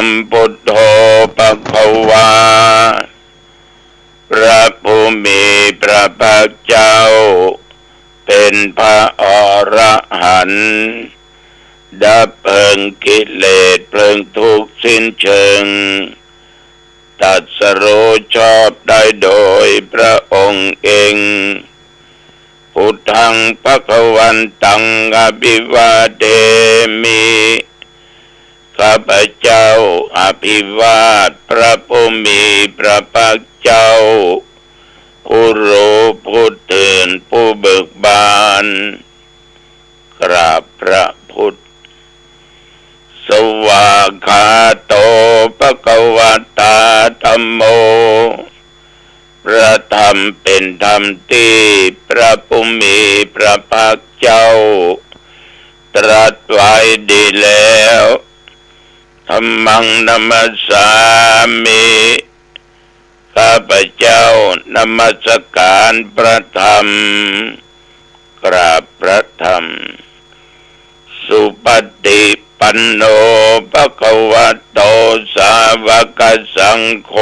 มพุทโธภควาพระผู้มีพระภาคเจ้าเป็นพระอรหันต์ดับเพลิงกิเลสเพลิงทุกข์สิ้นเชิงตรัสรู้ชอบได้โดยพระองค์เองพุทธังภวันตังอภิวาเทมิข้าพเจ้าอภิวาทพระผู้มีพระภาคเจ้าผู้รู้ผู้ตื่นผู้เบิกบานกราบพระพุทธสวากขาโตภควตาธัมโมพระธรรมเป็นธรรมที่พระผู้มีพระภาคเจ้าตรัสไว้ดีแล้วธัมมังนัมมัสสามิข้าพเจ้านมัสการพระธรรมกราบพระธรรมสุปฏิปันโนภควโตสาวกสังโฆ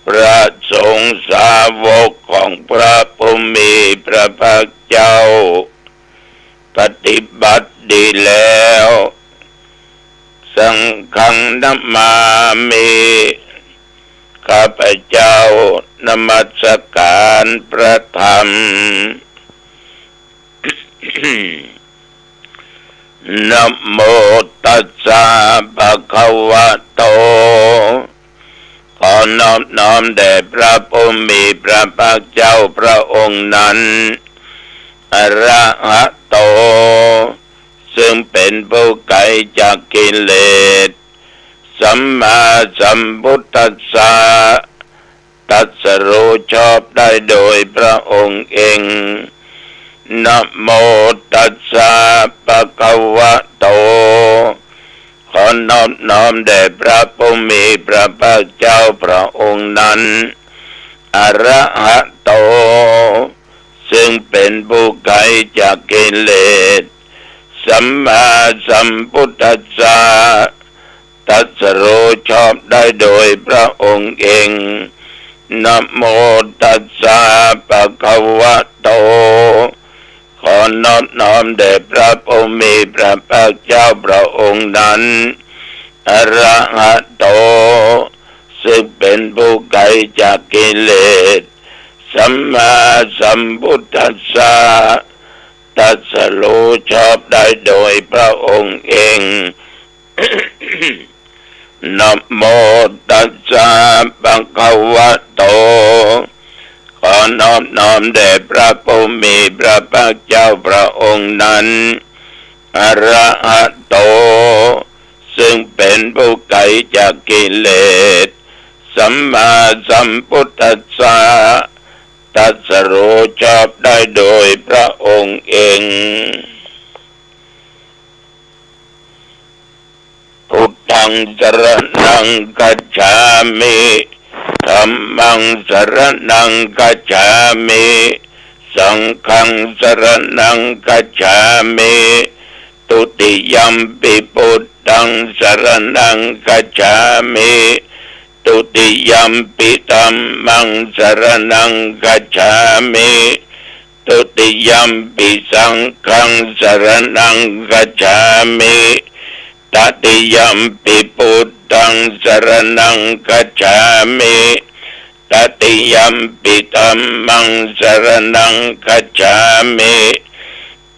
พระสงฆ์สาวกของพระผู้มีพระภาคเจ้าปฏิบัติดีแล้วสังฆังนัมมามิข้าพเจ้านมัสการพระธรรมนะโมตัสสะภะคะวะโตขอนอบน้อมแด่พระผู้มีพระภาคเจ้าพระองค์นั้นอะระหะโตซึ่งเป็นผู้ไกลจากกิเลสสัมมาสัมพุทธัสสะตรัสรู้ชอบได้โดยพระองค์เองนะโมตัสสะภะคะวะโตขอนอบน้อมแด่พระผู้มีพระภาคเจ้าพระองค์นั้นอะระหะโตซึ่งเป็นผู้ไกลจากกิเลสสัมมาสัมพุทธัสสะตรัสรู้ชอบได้โดยพระองค์เองนะโมตัสสะภะคะวะโตขอนอบน้อมแด่พระผู้มีพระภาคเจ้าพระองค์นั้นอะระหะโตซึ่งเป็นผู้ไกลจากกิเลสสัมมาสัมพุทธัสสะตรัสรู้ชอบได้โดยพระองค์เอง นะโมตัสสะภะคะวะโตขอนอบน้อมแด่พระผู้มีพระภาคเจ้าพระองค์นั้นอะระหะโตซึ่งเป็นผู้ไกลจากกิเลสสัมมาสัมพุทธัสสะตรัสรู้ชอบได้โดยพระองค์เองพุทธังสรณังคัจฉามิธัมมังสรณังคัจฉามิสังฆังสรณังคัจฉามิตุติยัมปิพุทธังสรณังคัจฉามิตุติยัมปิธัมมังสรณังคัจฉามิตุติยัมปิสังฆังสรณังคัจฉามิตติยัมปิพุทธังสรณังคัจฉามิตติยัมปิธัมมังสรณังคัจฉามิ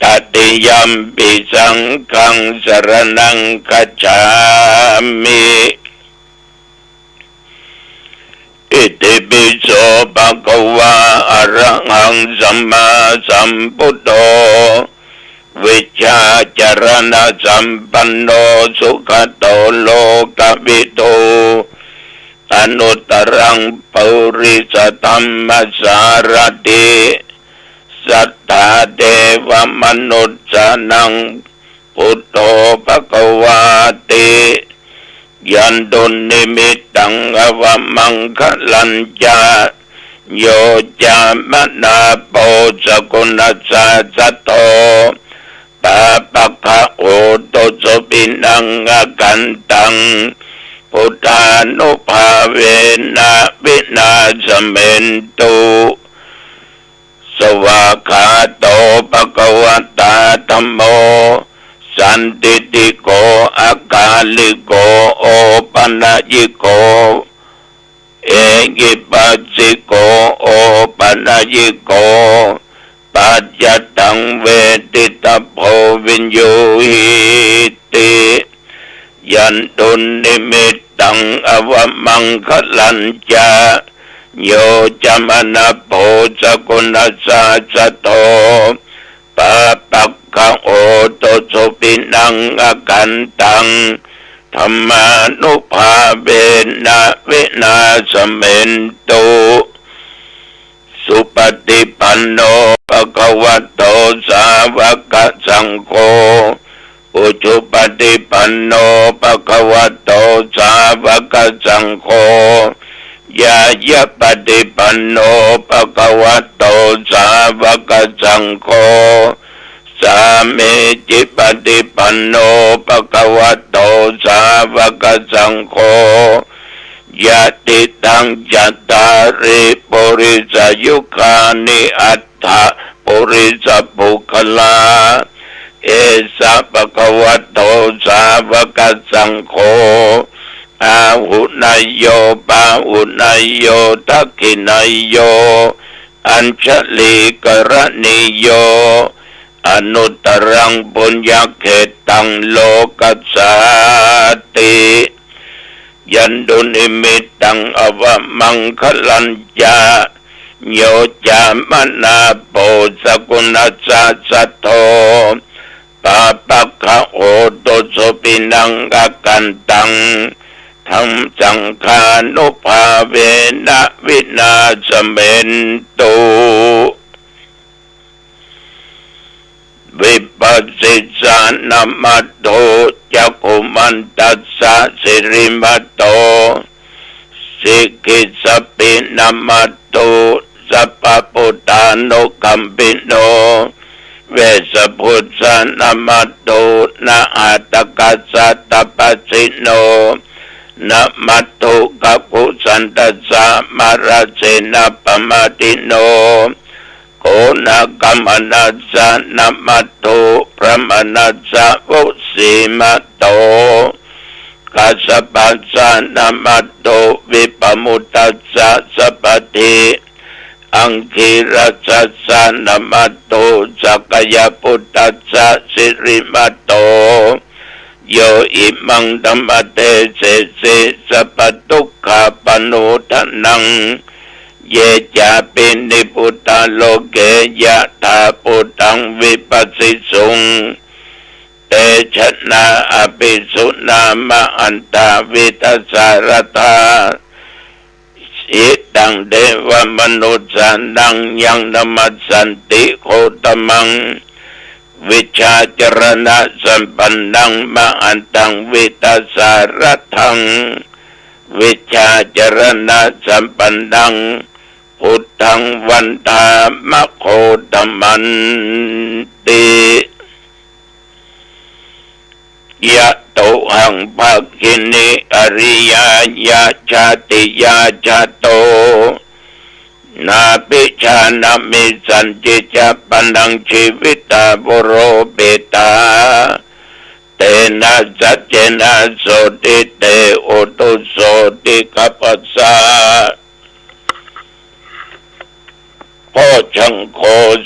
ตติยัมปิสังฆังสรณังคัจฉามิอิติปิโสภะคะวะอะระหังสัมมาสัมพุทโธวิชชาจรณะสัมปันโนสุขโตโลกวิทูอนุตตรังปุริสธัมมัสสารติสัทธาเทวมนุษย์สนังพุทโธภควาติยันตุนิมิตตังอวมังคลัญจาโยจามนาโปสกุณัสสะโตปาป ปัคคะโอโตโสปินังอกันตังพุทธานุภาเวนะวินาศเมนตุสวากขาโตภควตาธัมโมสันติติโกอากาลิโกโอปัญญิโกเอกิปัสสิโกโอปัญญิโกปัจจตังเวทิตาโพวิญโยหิติยันตุนิมิตตังอวมังคลัญจาโยจามนะโพสกุณัสสะสะโตปะปัคคะโอโตโสปินังอกันตังธรรมานุภาเวนะวินาศเมนตุสุปฏิปันโนภควโตสาวกสังโฆอุชุปฏิปันโนภควโตสาวกสังโฆยายะปฏิปันโนภควโตสาวกสังโฆสามีจิปฏิปันโนภควโตสาวกสังโฆยะติตังจัตตาริปุริสยุคานิอัตถะปุริสปุคลาเอสะภควโตสาวกสังโฆอาหุนายโยปาหุนายโยทักขินายโยอัญชลีกรณิโยอนุตรังปุญญเขตังโลกัสสาติยันตุนิมิตตังอวมังคลัญจาโยจามนาโปสกุณัสสะสะโตปะปัคคะโอโตโสปินังอกันตังธัมสังฆานุภาเวนะวินาศเมนตุวิปัสสิสานามัตโตจักขุมันตัสสะสิริมัตโตสิกิสปินามัตโตสัพพพุทธานุกัมปิโนเวสพุทธานามัตโตนะอัตตกัสสะตปัสสิโนนะมัตโตกัปปุสันตัสสะมาราเสนะปมาติโนโกนะกัมมนัสสะนะมัตโตพระมนัสสะวุสีมัตโตกัสสปัสสะนะมัตโตวิปมุตตัสสะสัพพติอังคีรัสสะนะมัตโตสักยพุตตัสสะสิริมัตโตโยอิมังธัมมเตเสสิสัพพทุกขปนุทนังเยจาปินิพุทธาโลเกยะถาพุทธังวิปัสสิสุงเตชะนาอภิสุนามะอันตาวิตัสสารตาอิตังเดวมนุสานังยังนมัสสันติโคตมังวิชาจรณะสัมปันนังมะอันตังวิตัสสารทังวิชาจรณะสัมปันนังพุทธังวันธามะโคตมันติยะโตหังภาคินิอริยายาชาติยาชาโตนาปิชานามิสันจิจะปันดังชีวิตาบุโรเบตาเตนะสัจเจนะโสติเตโอตุโสติกัปปัสสะโพชังโค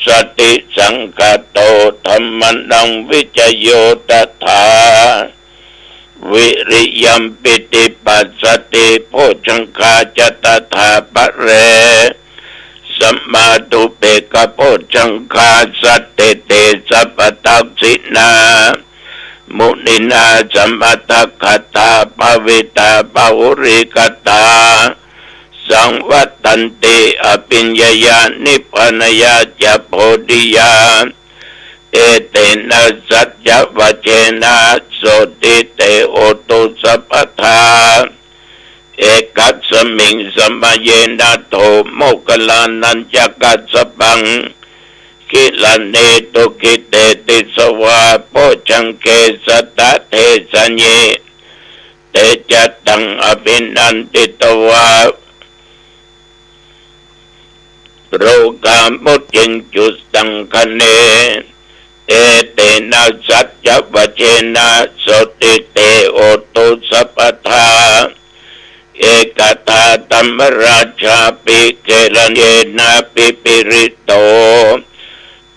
สติสังคโตธัมมันังวิจโยตถาวิริยัมปิติปัสสติโพชังคาจตถาปะเรสัมมาตุเปกโพชังคาสัตเตเตสัพพตักสินามุนินาสัมมาตคตาภวิตาภุริกตาสังวัตตันติอภิญญายานิพพานายาจะโพธิยาเอเตนะสัจจวเจนะโสติเตโอตุสัพพทาเอกัสสมิงสมัยนะโทโมกขลานันจกัสสปัง กิลันเนตุกิเตติสวาโปจังเกสตะเทสัญเยเตจัตตังอภินันติตวาโรกามุจิงจุสังคเนเตเตนะสัจจวเจนะโสติเตโอตุสัพพทาเอกตาตัมราชาปิเกลเยนะปิปิริโต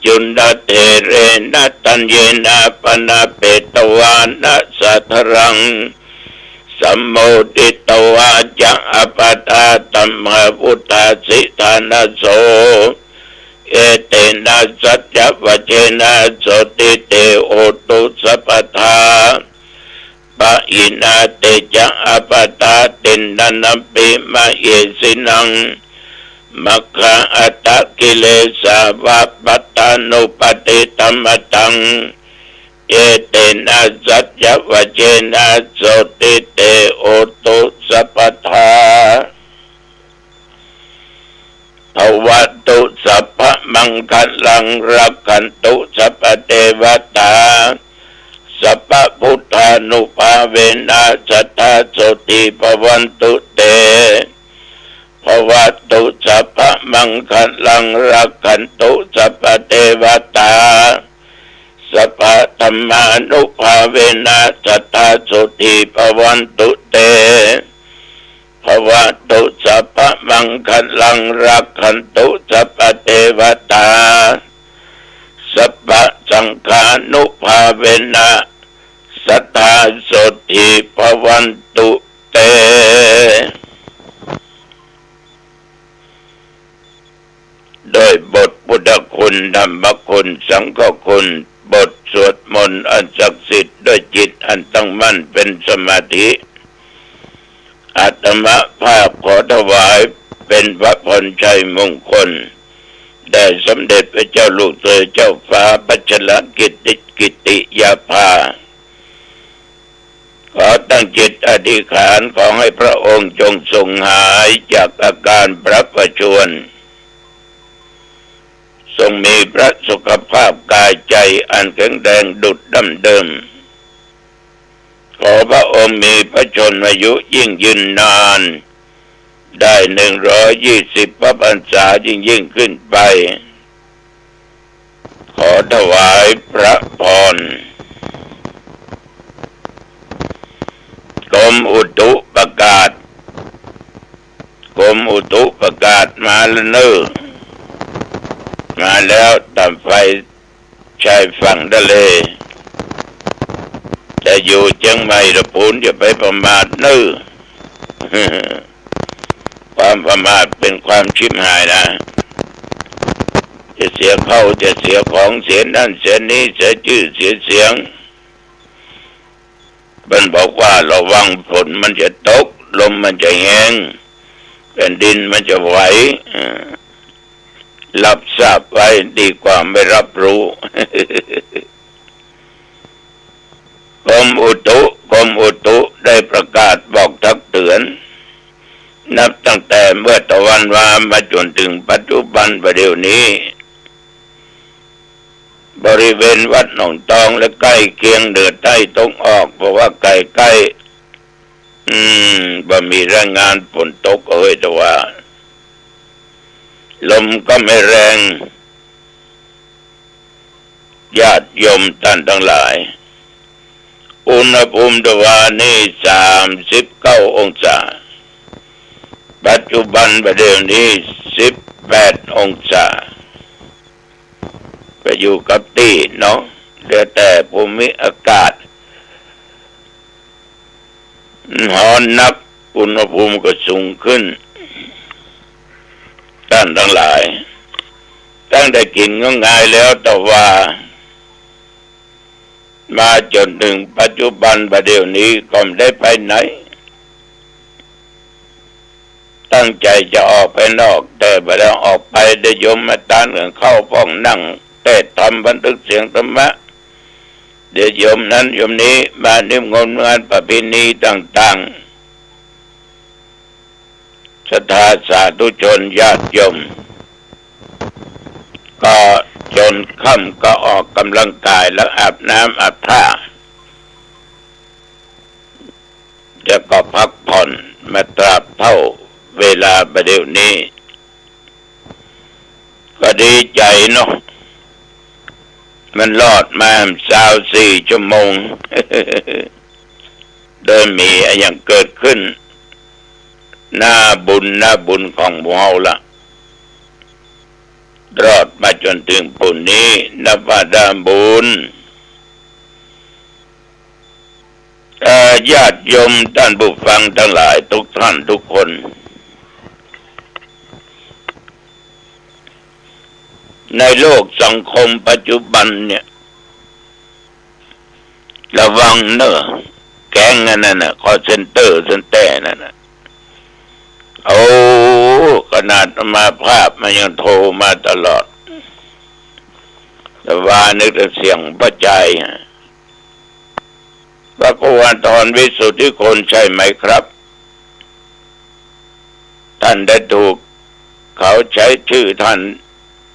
จุนดาเทเรนะตัญเยนะปนะเปตวานะสัทรังสัมโมติตวาจะอปตาตัมมะพุทธาสิทานะโสเอเตนะสัจจวเจนะโสติเตโอตุสัพพทาปะอินาเตจะอปตาตินนัมปิมะเยสินังมัคคะอัตตกิเลสาวะปัตตานุปติตัมมตังเอเตนะสัจจวเจนะโสติเตโอตุสัพพทาภวัตุสัพพมังคลังรักขันตุสัพพเทวตาสัพพพุทธานุภาเวนะสัทธาโสติภวันตุเตภวัตุสัพพมังคลังรักขันตุสัพพเทวตาสัพพธรรมานุภาเวนะสัทธาโสติภวันตุเตภวัตุสัพพมังคลังรักขันตุสัพพเทวตาสัพพสังฆานุภาเวนะสัทธาโสติภวันตุเตโดยบทพุทธคุณธรรมคุณสังฆคุณบทสวดมนต์อันศักดิ์สิทธิ์ด้วยจิตอันตั้งมั่นเป็นสมาธิอาตมาภาพขอถวายเป็นพระพรชัยมงคลแด่สมเด็จพระเจ้าลูกเธอเจ้าฟ้าปัจฉลกิติยาภาขอตั้งจิตอธิษฐานขอให้พระองค์จงทรงหายจากอาการพระประชวรทรงมีพระสุขภาพกายใจอันแข็งแรงดุจดั้งเดิมขอพระองค์มีพระชนมายุยิ่งยืนนานได้120 พระพรรษายิ่งขึ้นไปขอถวายพระพรกรมอุตุประกาศมาแล้วเนอะมาแล้วตามไฟชายฝั่งทะเลจะอยู่เชียงใหม่ระพูนจะไปประมาทเนอะความประมาทเป็นความชิบหายนะจะเสียเข้าจะเสียของเสียนั่นเสียนี้เสียชื่อเสียเสียงมันบอกว่าระวังฝนมันจะตกลมมันจะแห้งแผ่นดินมันจะไหวรับทราบไว้ดีกว่าไม่รับรู้กรมอุตุได้ประกาศบอกทักเตือนนับตั้งแต่เมื่อตะวันวามาจนถึงปัจจุบันประเดี๋ยวนี้บริเวณวัดหนองตองและใกล้เคียงเดือดใต้ตกออกเพราะว่าใกล้บ่มีรายงานฝนตกแต่ว่าลมก็ไม่แรงญาติโยมท่านทั้งหลายอุณหภูมิตะวันนี้39 องศาปัจจุบันประเดี๋ยวนี้18 องศาไปอยู่กับที่เนาะเหลือแต่ภูมิอากาศร้อนนักอุณหภูมิก็สูงขึ้นท่านทั้งหลายตั้งแต่กินก็ง่ายแล้วแต่ว่ามาจนถึงปัจจุบันประเดี๋ยวนี้ก็ไม่ได้ไปไหนตั้งใจจะออกไปนอกแต่พอแล้วออกไปได้โยมมาตานกันเข้าห้องนั่งแต่ทำบันทึกเสียงธรรมะเดี๋ยวโยมนั้นโยมนี้มานิมนต์งานประเพณีต่างๆศรัทธาสาธุชนญาติโยมก็จ นค่ำก็ออกกำลังกายแล้วอาบน้ำอาบท่าจะก็พักผ่อนมาตราบเท่าเวลาประเดี๋ยวนี้ก็ดีใจเนาะมันรอดมา24 ชั่วโมง เดินมีอย่างเกิดขึ้นหน้าบุญของพวกเราละรอดมาจนถึงปุ่นนี้นับว่าได้บุญญาติโยมท่านผู้ฟังทั้งหลายทุกท่านทุกคนในโลกสังคมปัจจุบันเนี่ยระวังเนอะแก๊งนั่นน่ะคอเซ็นเตอร์นั่นน่ะขนาดมาภาพมันยังโทรมาตลอดแต่ว่านึกแต่เสียงประจายพระโกวาทรวิสุทธิคนใช่ไหมครับท่านได้ถูกเขาใช้ชื่อท่าน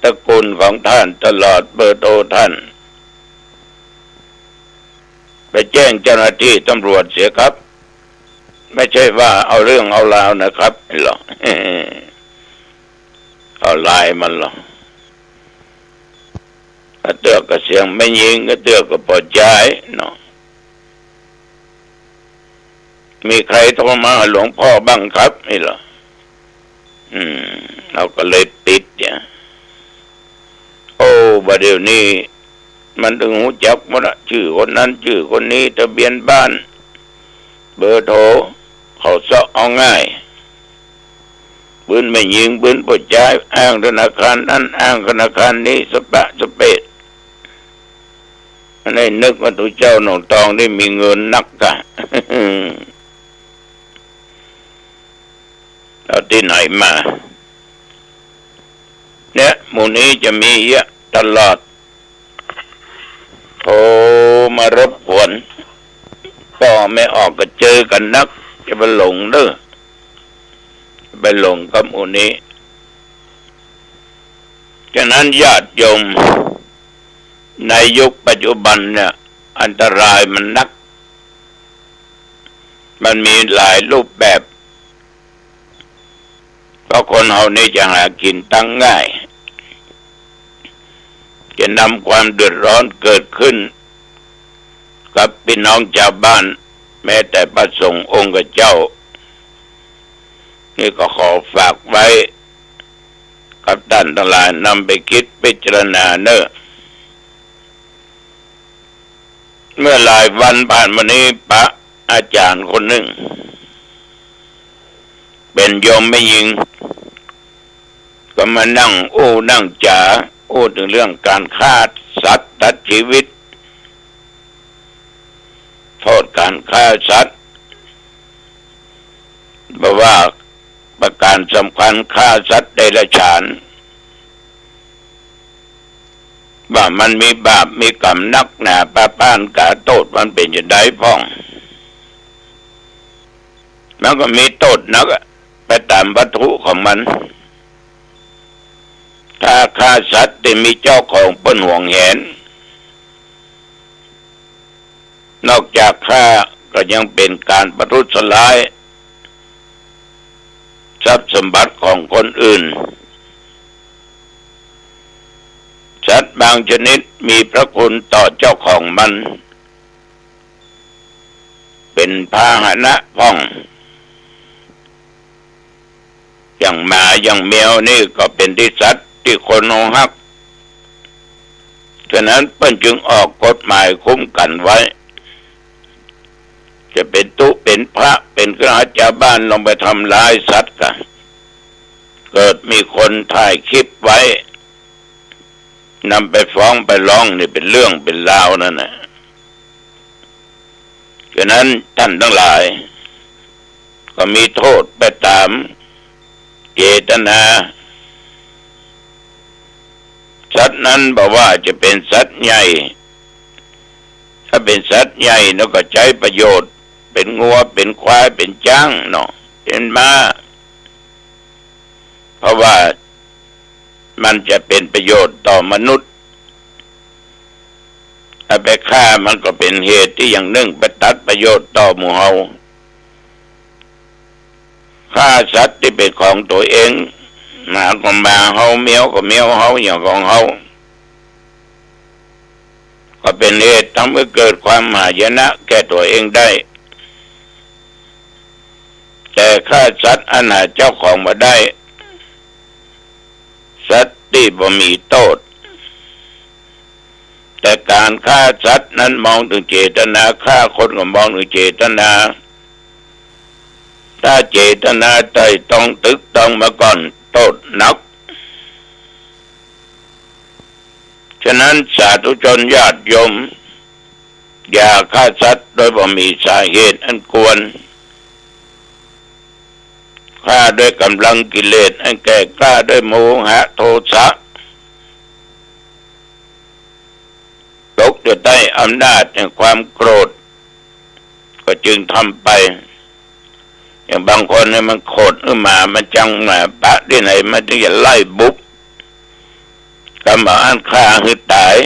ตระกูลของท่านตลอดเบอร์โทรท่านไปแจ้งเจ้าหน้าที่ตำรวจเสียครับไม่ใช่ว่าเอาเรื่องเอาราวนะครับหรอกเอาลายมันหรอกเตือกกับเสียงไม่ยิงก็เตือกกับปอดใจเนาะมีใครโทรมาหลวงพ่อบ้างครับนี่หรอเราก็เลยปิดเนี่ยบัดเดี๋ยวนี้มันถึงหูจักหมดละชื่อคนนั้นชื่อคนนี้ทะเบียนบ้านเบอร์โทรเขาเสาะเอาง่ายปืนไม่ยิงปืนปดใจอ้างธนาคารนั้นอ้างธนาคารนี้สปะสเปดอันนี้นึกว่าตัวเจ้าหนองตองได้มีเงินนักกะ เอาที่ไหนมาเนี่ยหมู่นี้จะมีเยอะตลอดโทรมารบกวนก็ไม่ออกก็เจอกันนักจะไปหลงเด้อไปหลงกับหมู่นี้ฉะนั้นญาติโยมในยุคปัจจุบันเนี่ยอันตรายมันนักมันมีหลายรูปแบบเพราะคนเฮานี่จะหากินตั้งง่ายจะนำความเดือดร้อนเกิดขึ้นกับพี่น้องชาวบ้านแม้แต่พระสงฆ์องค์เจ้านี่ก็ขอฝากไว้กับท่านทั้งหลายนำไปคิดพิจารณาเนอะเมื่อหลายวันผ่านมานี้พระอาจารย์คนหนึ่งเป็นโยมไม่ยิงก็มานั่งนั่งจ๋าถึงเรื่องการฆ่าสัตว์ตัดชีวิตโทษการฆ่าสัตว์บอกว่าประการสำคัญฆ่าสัตว์เดรัจฉานว่ามันมีบาปมีกรรมนักหนาปะป้านกาโทษมันเป็นอย่างไรพ้องมันก็มีโทษนักไปตามวัตถุของมันถ้าฆ่าสัตว์ที่มีเจ้าของเป็นห่วงแหนนอกจากฆ่าก็ยังเป็นการประทุษร้ายทรัพย์สมบัติของคนอื่นสัตว์บางชนิดมีพระคุณต่อเจ้าของมันเป็นพาหนะพ้องอย่างหมาอย่างแมวนี่ก็เป็นที่สัตว์ที่คนหักฉะนั้นเพิ่นจึงออกกฎหมายคุ้มกันไว้จะเป็นตุเป็นพระเป็นคฤหัสถ์ชาวบ้านลงไปทำร้ายสัตว์กันเกิดมีคนถ่ายคลิปไว้นำไปฟ้องไปร้องนี่เป็นเรื่องเป็นราวนั่นน่ะฉะนั้นท่านทั้งหลายก็มีโทษไปตามเจตนาสัตว์นั้นบอกว่าจะเป็นสัตว์ใหญ่ถ้าเป็นสัตว์ใหญ่เราก็ใช้ประโยชน์เป็นงัวเป็นควายเป็นช้างเนาะเป็นม้าเพราะว่ามันจะเป็นประโยชน์ต่อมนุษย์ เอาไปฆ่ามันก็เป็นเหตุที่อย่างหนึ่งไปตัดประโยชน์ต่อหมู่เฮาฆ่าสัตว์ที่เป็นของตัวเองหมาก็หมาเฮาเมียวก็เมียวเฮาอย่างของเฮาก็เป็นเหตุทำให้เกิดความหายนะแก่ตัวเองได้แต่ฆ่าสัตว์อันหาเจ้าของมาได้สัตว์ที่บ่มีโทษแต่การฆ่าสัตว์นั้นมองถึงเจตนาฆ่าคนก็มองถึงเจตนาถ้าเจตนาใจต้องตึกต้องมาก่อนโทษหนักฉะนั้นสาธุชนญาติโยมอย่าฆ่าสัตว์โดยบ่มีสาเหตุอันควรฆ่าด้วยกำลังกิเลสอันแก่กล้าด้วยโมหะโทสะตกอยู่ใต้อำนาจแห่งความโกรธก็จึงทำไปอย่างบางคนเนี่ยมันโกรธขึ้นมามันจังมาปะที่ไหนมันถึงจะไล่บุบกำมาอันฆ่าให้ตาย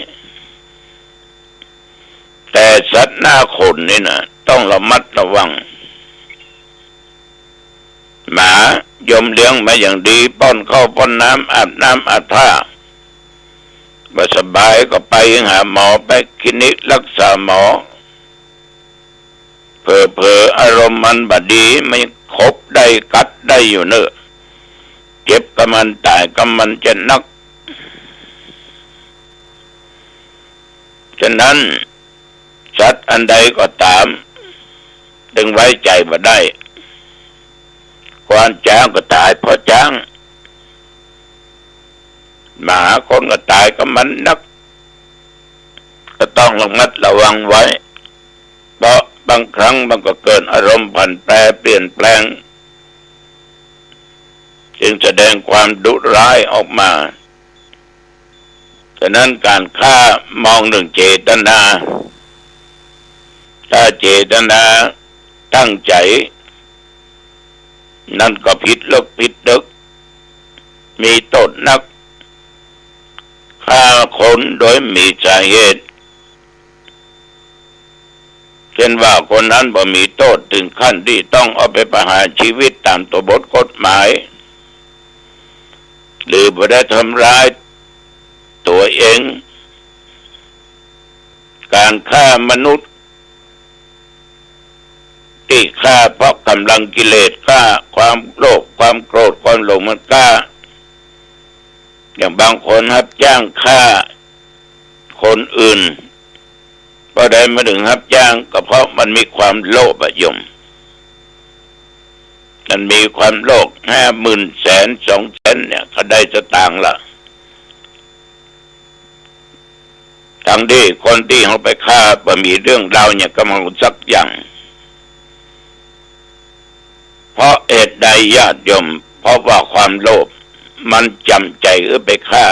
แต่สัตว์หน้าขนนี่นะต้องระมัดระวังหมายมเลี้ยงมาอย่างดีป้อนข้าวป้อนน้ำอาบน้ำอาบผ้าบ่สบายก็ไปหาหมอไปคลินิกรักษาหมอเผลออารมณ์มันบดีไม่ครบได้กัดได้อยู่เนอะเจ็บกับมันตายกับมันจะนักฉะนั้นสัตว์อันใดก็ตามถึงไว้ใจบ่ได้ควานช้างก็ตายเพราะช้างหมาคนก็ตายกับมันนักก็ต้องระมัดระวังไว้เพราะบางครั้งมันก็เกิดอารมณ์ผันแปรเปลี่ยนแปลงจึงแสดงความดุร้ายออกมาฉะนั้นการฆ่ามองหนึ่งเจตนาถ้าเจตนาตั้งใจนั่นก็ผิดเลิกผิดดึกมีโทษนักฆ่าคนโดยมีสาเหตุเช่นว่าคนนั้นบ่มีโทษถึงขั้นที่ต้องเอาไปประหารชีวิตตามตัวบทกฎหมายหรือบ่ได้ทำร้ายตัวเองการฆ่ามนุษย์ที่ฆ่าเพราะกำลังกิเลสฆ่าความโลภความโกรธความหลงมันฆ่าอย่างบางคนรับจ้างฆ่าคนอื่นก็ได้มาถึงรับจ้างก็เพราะมันมีความโลภโยมมันมีความโลภ50,000 100,000 200,000เนี่ยเขาได้สตางค์ละทั้งที่คนที่เขาไปฆ่าบ่มีเรื่องราวเนี่ยกำลังสักอย่างเพราะเหตุใดญาติโยมเพราะว่าความโลภมันจำใจไปฆ่า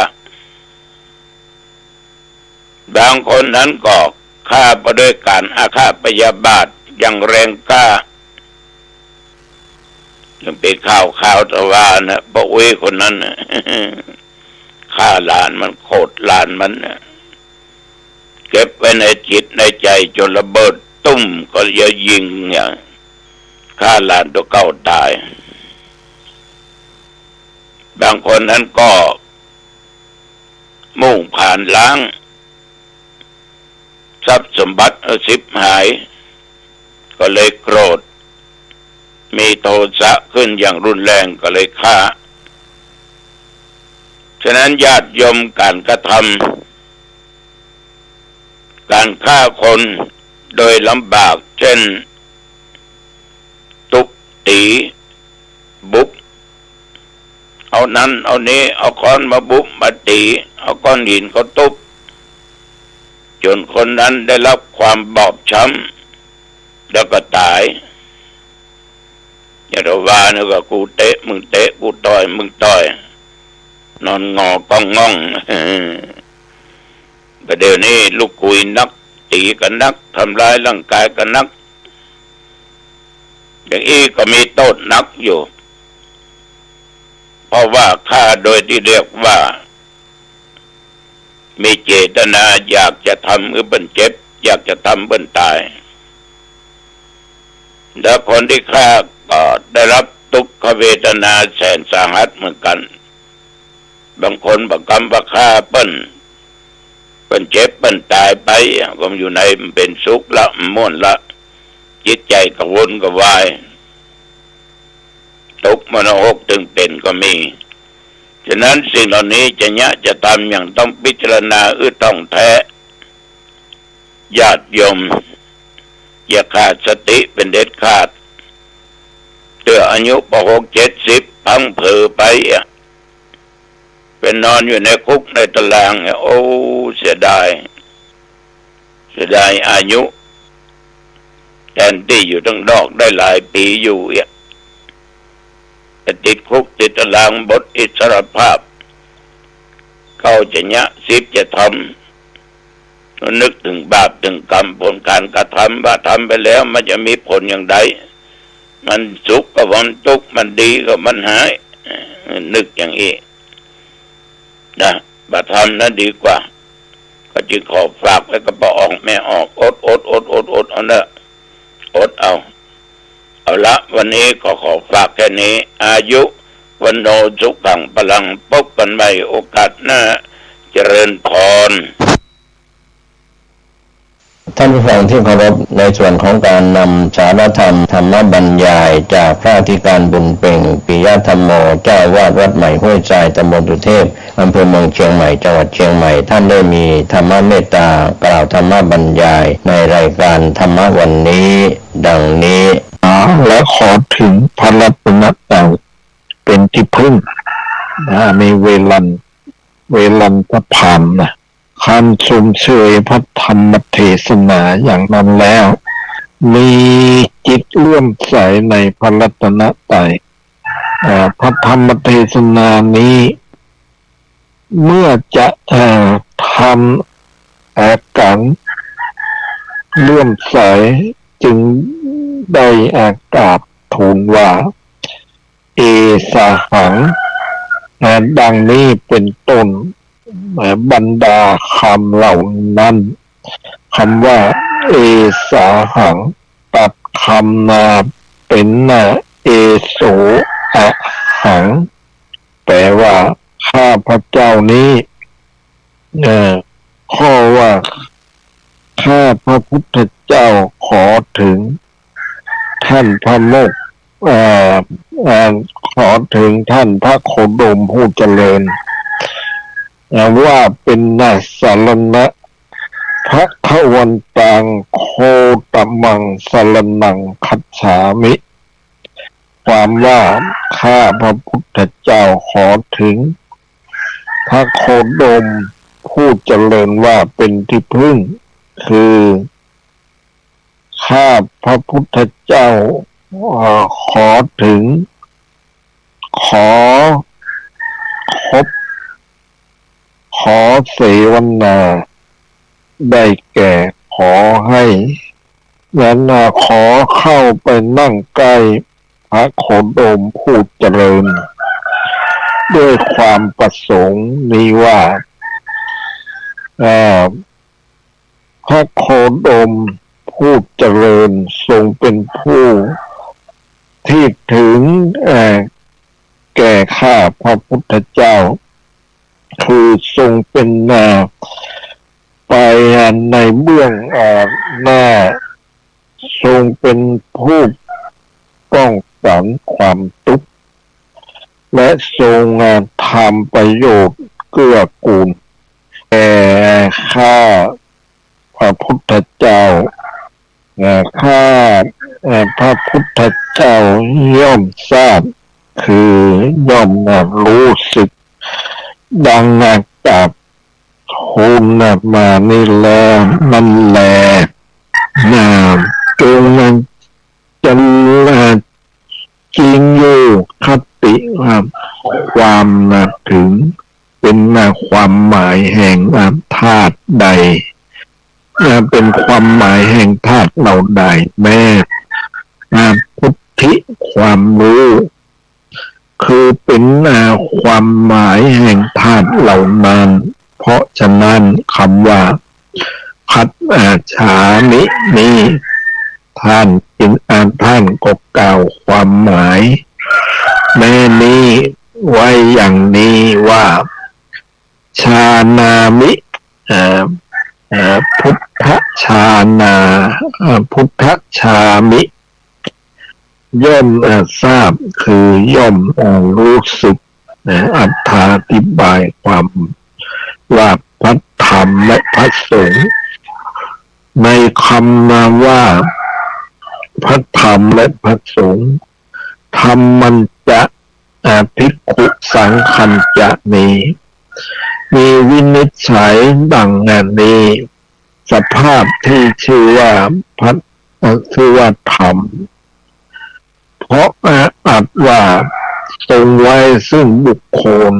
บางคนนั้นก็ฆ่าไปด้วยการอาฆาตพยาบาทอย่างแรงกล้ายังเป็นข่าวตะวานะป้าอุ้ยคนนั้นนะฆ่าหลานมันโคตรหลานมันนะเก็บไว้ในจิตในใจจนระเบิดตุ้มก็จะยิงอย่างฆ่าหลานตัวเก่าตายบางคนนั้นก็มุ่งผ่านล้างทรัพย์สมบัติสิบหายก็เลยโกรธมีโทสะขึ้นอย่างรุนแรงก็เลยฆ่าฉะนั้นญาติโยมการกระทำการฆ่าคนโดยลำบากเช่นทุบตีบุบเอานั้นเอานี้เอาค้อนมาบุบมาตีเอาก้อนหินก็ทุบจนคนนั้นได้รับความบอบช้ำแล้วก็ตายอย่าว่านึกว่ากูเตะมึงเตะกูต่อยมึงต่อยนอนงอกองง่องประเดี๋ยวนี้ลูกคุยนักตีกันนักทำร้ายร่างกายกันนักอย่างนี้ก็มีโทษนักอยู่เพราะว่าฆ่าโดยที่เรียกว่า มีเจตนาอยากจะทำเบิ้นเจ็บอยากจะทำเบิ้นตายแล้วคนที่ฆ่าก็ได้รับทุกขเวทนาแสนสาหัสเหมือนกันบางคนบางกรรมบางฆ่าเปิ้นเจ็บเปิ้นตายไปก็อยู่ในเป็นสุขละม่วนละจิตใจกระวนกระวายทุกข์มโนหกตึงเป็นก็มีฉะนั้นสิ่งเหล่านี้จะทำอย่างต้องพิจารณาต้องแท้ญาติโยมอย่าขาดสติเป็นเด็ดขาดเตืออายุป60-70พังเผลอไปเป็นนอนอยู่ในคุกในตารางโอ้เสียดายอายุแทนที่อยู่ทั้งดอกได้หลายปีอยู่ติดคุกติดตารางบทอิสรภาพเขาจะจะทำนึกถึงบาปถึงกรรมผลการกระทำว่าทำไปแล้วมันจะมีผลอย่างไรมันสุขก็มันทุกข์มันดีก็มันหายนึกอย่างนี้นะบัตรทำนั้นดีกว่าก็จึงขอฝากไว้กับป้าออกแม่ออกอดเอาเนอะอดเอาละวันนี้ก็ขอฝากแค่นี้อายุวันโนสุขังพลังพบกันใหม่โอกาสหน้าเจริญพรท่านผู้ฟังที่เคารพในส่วนของการนำสารธรรมธรรมบรรยายจากพระอธิการบุญเป่งปิยธรรมโมเจ้าวาดวัดใหม่ห้วยทรายตำบลสุเทพอำเภอเมืองเชียงใหม่จังหวัดเชียงใหม่ท่านได้มีธรรมเมตตากล่าวธรรมบรรยายในรายการธรรมวันนี้ดังนี้และขอถึงพระรัตนตรัยเป็นที่พึ่งในเวลันตะพานนะคันชมเชยพระธรรมเทศนาอย่างนั้นแล้วมีจิตเลื่อมใสในพระรัตนตรัยพระธรรมเทศนานี้เมื่อจะทำการเลื่อมใสจึงได้กราบทูลว่าเอสาหังดังนี้เป็นต้นบรรดาคำเหล่านั้นคำว่าเอสาหังตัดคำนาเป็นเอโสอะหังแปลว่าข้าพระเจ้านี้ข้อว่าข้าพระพุทธเจ้าขอถึงท่านพระโมกข์ขอถึงท่านพระโคดมผู้เจริญว่าเป็นสารณะพระขวันตังโคตมังสารนังคัจฉามิความว่าข้าพระพุทธเจ้าขอถึงพระโคดมผู้เจริญว่าเป็นที่พึ่งคือข้าพระพุทธเจ้าขอถึงขอคบขอเสวนาได้แก่ขอให้ขอเข้าไปนั่งใกล้พระโคดมผู้เจริญด้วยความประสงค์นี้ว่าพระโคดมผู้เจริญทรงเป็นผู้ที่ถึงแก่ข้าพระพุทธเจ้าคือทรงเป็นไปในเบื้องหน้าทรงเป็นผู้ป้องกันความทุกข์และทรงทำประโยชน์เกื้อกูลแก่ข้าพระพุทธเจ้าข้าพระพุทธเจ้าย่อมทราบคือย่อมรู้สึกดังกับทูลมานี่แล้วนั่นแหละจงจะจริงอยู่คติความถึงเป็นความหมายแห่งธาตุใดเป็นความหมายแห่งธาตุเหล่าใดแม้พุทธิความรู้คือเป็นความหมายแห่งธาตุเหล่านั้นเพ ราะฉะนั้นคำว่าพัดฉามินี้ท่านก็กล่าวความหมายแม่นี้ไว้อย่างนี้ว่าชานามิพุทธชานาพุทธชามิย่อมทราบคือย่อมรู้สึกอธิบายความว่าพระธรรมและพระสงฆ์ในคำนาว่าพระธรรมและพระสงฆ์ธรรมมันจะภิกขุสังคัญจะนี้มีวินิจฉัยดังนี้สภาพที่ชื่อว่าธรรมเพราะอัดว่าทรงไว้ซึ่งบุคคล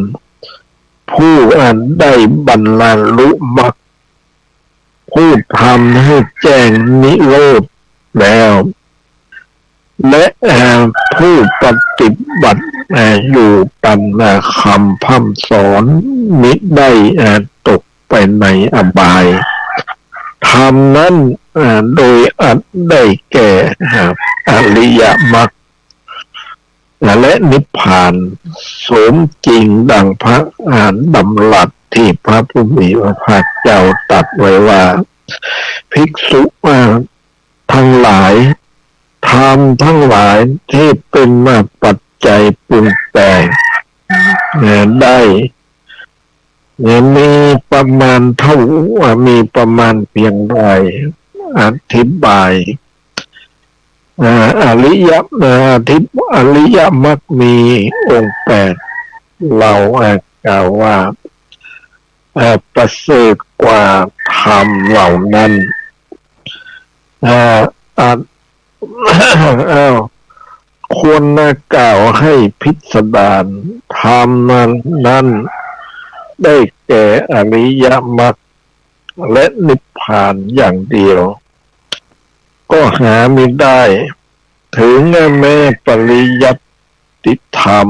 ผู้ได้บรรลุมรรคผู้ทำให้แจ้งนิโรธแล้วและผู้ปฏิบัติอยู่ตามคำพร่ำสอนมิได้ตกไปในอบายธรรมนั้นโดยอัดได้แก่อริยมรรคและนิพพานสมจริงดังพระดำรัสที่พระผู้มีพระภาคเจ้าตรัสไว้ว่าภิกษุทั้งหลายธรรมทั้งหลายที่เป็นปัจจัยปรุงแต่งได้มีประมาณเท่ามีประมาณเพียงไรอธิบายอริยมรรคมีองค์8เรากล่าวว่าประเสริฐกว่าธรรมเหล่านั้นควรกล่าวให้พิสดารธรรมนั้นได้แก่อริยมรรคและนิพพานอย่างเดียวก็หาไม่ได้ถึงแม้ปริยัติธรรม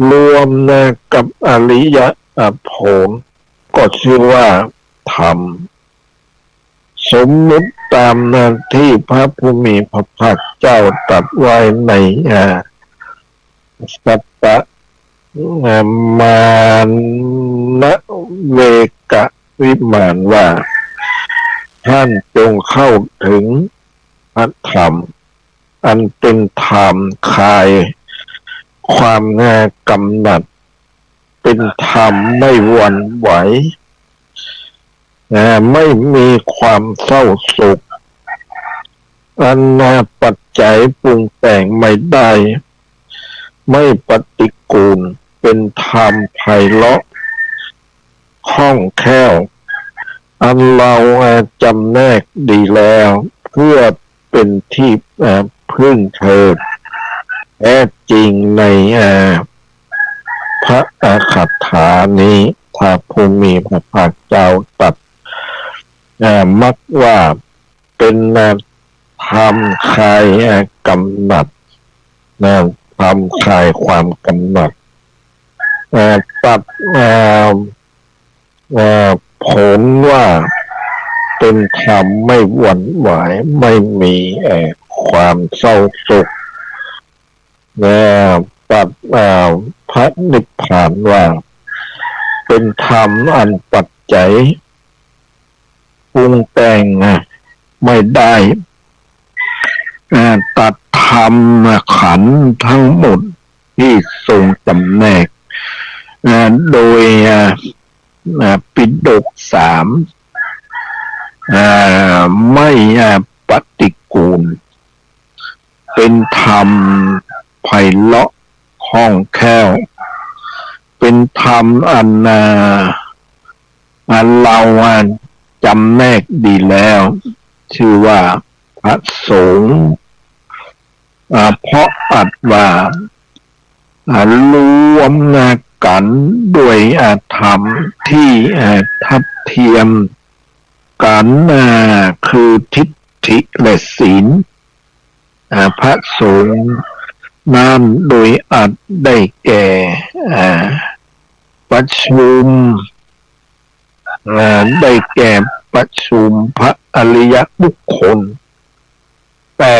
รวมกับอริยผลก็ชื่อว่าธรรมสมมุติตามนั้นที่พระผู้มีพระภาคเจ้าตรัสไว้ในสัตตมานะเวกวิมานว่าท่านจงเข้าถึงพระธรรมอันเป็นธรรมคลายความกำหนัดเป็นธรรมไม่หวั่นไหวไม่มีความเศร้าโศกอันปัจจัยปรุงแต่งไม่ได้ไม่ปฏิกูลเป็นธรรมไพเราะคล่องแคล่วอันเราจำแนกดีแล้วเพื่อเป็นที่พึ่งเถิดแท้จริงในพระคาถานี้พระผู้มีพระภาคเจ้าตรัสมักว่าเป็นธรรมคลายกำหนัดธรรมคลายความกำหนัดตัดผลว่าเป็นธรรมไม่หวั่นไหวไม่มีความเศร้าโศกตัดพระนิพพานว่าเป็นธรรมอันปัจจัยปรุงแต่งไม่ได้ตัดธรรมขันธ์ทั้งหมดที่ทรงจำแนกโดยปิฎก3ไม่ปฏิกูลเป็นธรรมไพเราะคล่องแคล่วเป็นธรรมอันเราจำแนกดีแล้วชื่อว่าพระสงฆ์เพราะอัดว่ารวมกันด้วยธรรมที่ทัดเทียมกันคือทิฏฐิและศีลพระสงฆ์นั้นโดยอัดได้แก่ประชุม ได้แก่ประชุมพระอริยบุคคล